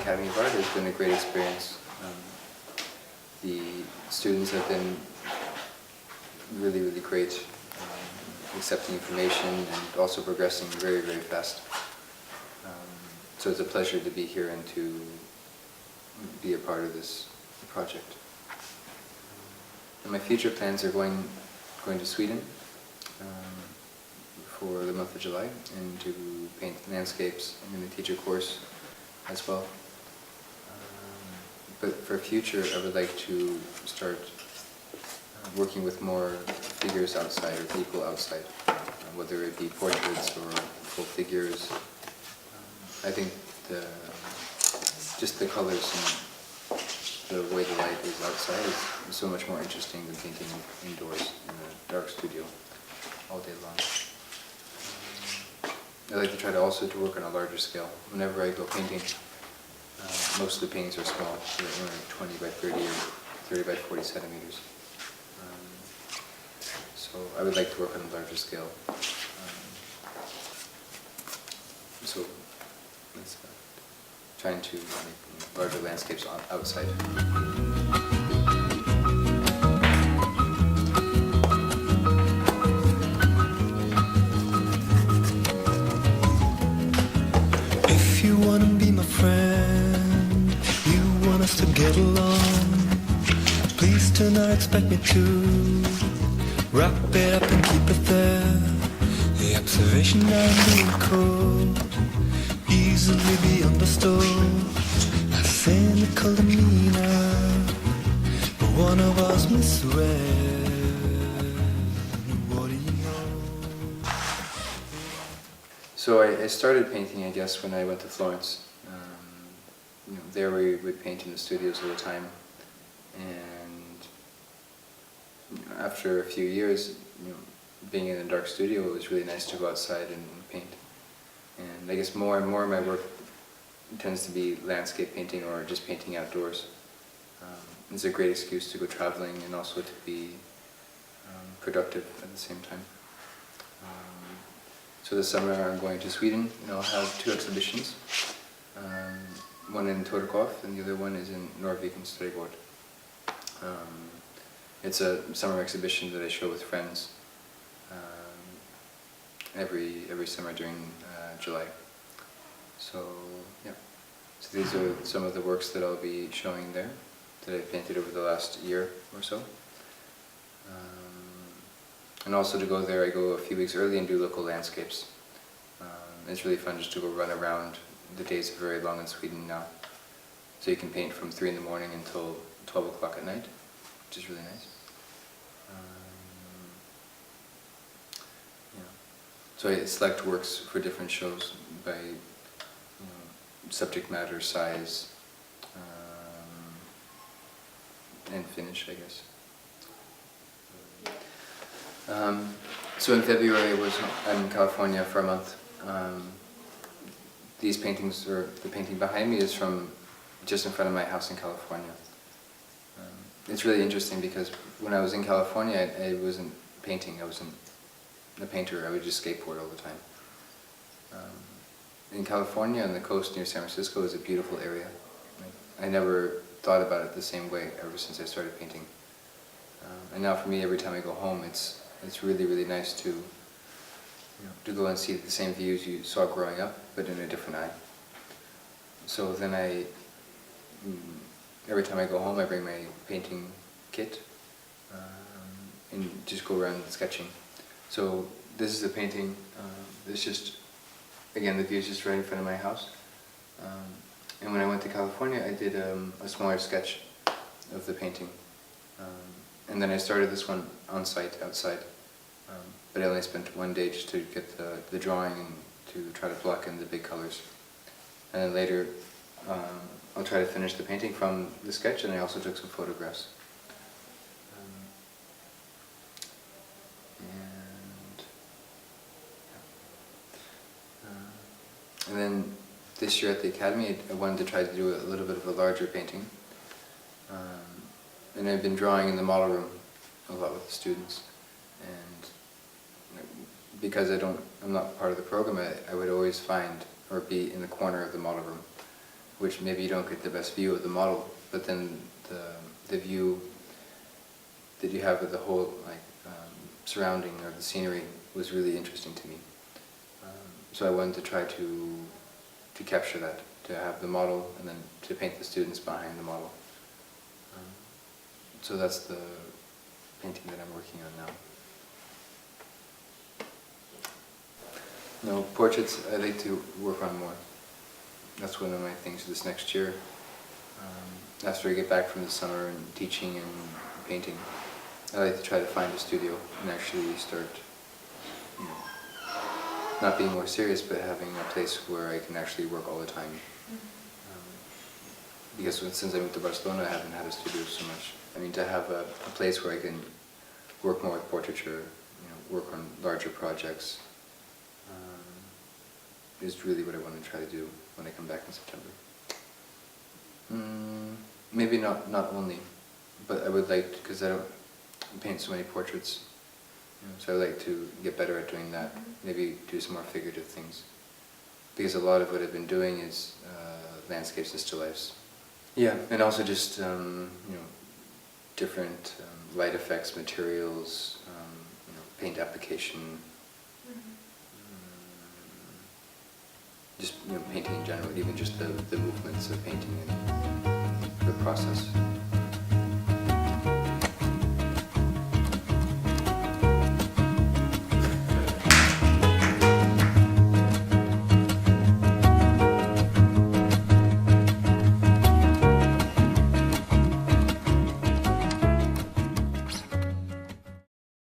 Academy of Art has been a great experience. The students have been really, really great, accepting information and also progressing very, very fast. So it's a pleasure to be here and to be a part of this project. And my future plans are going to Sweden for the month of July and to paint landscapes. I'm going to teach a course as well. But for future, I would like to start working with more figures outside or people outside, whether it be portraits or full figures. I think just the colors and the way the light is outside is so much more interesting than painting indoors in a dark studio all day long. I like to try to also to work on a larger scale. Whenever I go painting, most of the paintings are small, they're like 20 by 30 or 30 by 40 centimeters. So I would like to work on a larger scale. So that's trying to make larger landscapes outside. If you wanna be my friend, you want us to get along, please do not expect me to wrap it up and keep it there. The observation I'm being cold easily be understood. A cynical demeanor, but one of us misread. What do you know? So I started painting, I guess, when I went to Florence. There we would paint in the studios all the time, and after a few years, being in a dark studio, it was really nice to go outside and paint. And I guess more and more my work tends to be landscape painting or just painting outdoors. It's a great excuse to go traveling and also to be productive at the same time. So this summer I'm going to Sweden, and I'll have 2 exhibitions. One in Torekov and the other one is in Norrviken Stregård. It's a summer exhibition that I show with friends every summer during July. So yeah, so these are some of the works that I'll be showing there that I've painted over the last year or so. And also to go there, I go a few weeks early and do local landscapes. It's really fun just to go run around. The days are very long in Sweden now, so you can paint from 3 in the morning until 12 o'clock at night, which is really nice. So I select works for different shows by subject matter, size, and finish, I guess. So in February I'm in California for a month. These paintings, or the painting behind me, is from just in front of my house in California. It's really interesting because when I was in California, I wasn't painting, I wasn't a painter, I would just skateboard all the time. In California, on the coast near San Francisco, is a beautiful area. I never thought about it the same way ever since I started painting. And now for me, every time I go home, it's really, really nice to go and see the same views you saw growing up, but in a different eye. So then every time I go home, I bring my painting kit and just go around sketching. So this is a painting. It's just, again, the view is just right in front of my house. And when I went to California, I did a smaller sketch of the painting. And then I started this one on site, outside. But I only spent 1 day just to get the drawing and to try to block in the big colors. And then later, I'll try to finish the painting from the sketch, and I also took some photographs. And then this year at the Academy, I wanted to try to do a little bit of a larger painting. And I've been drawing in the model room a lot with the students. And because I'm not part of the program, I would always find, or be in the corner of the model room. which maybe you don't get the best view of the model, but then the view that you have of the whole surrounding or the scenery was really interesting to me. So I wanted to try to capture that, to have the model and then to paint the students behind the model. So that's the painting that I'm working on now. No, portraits I'd like to work on more. That's one of my things this next year. After I get back from the summer and teaching and painting, I'd like to try to find a studio and actually start, you know, not being more serious, but having a place where I can actually work all the time. Because since I moved to Barcelona, I haven't had a studio so much. I mean, to have a place where I can work more with portraiture, you know, work on larger projects, is really what I want to try to do when I come back in September. Maybe not only, but I would like, because I don't paint so many portraits, you know, so I'd like to get better at doing that. Maybe do some more figurative things, because a lot of what I've been doing is landscapes and still lifes. Yeah, and also just you know, different light effects, materials, you know, paint application. Just, you know, painting in general, even just the movements of painting and the process.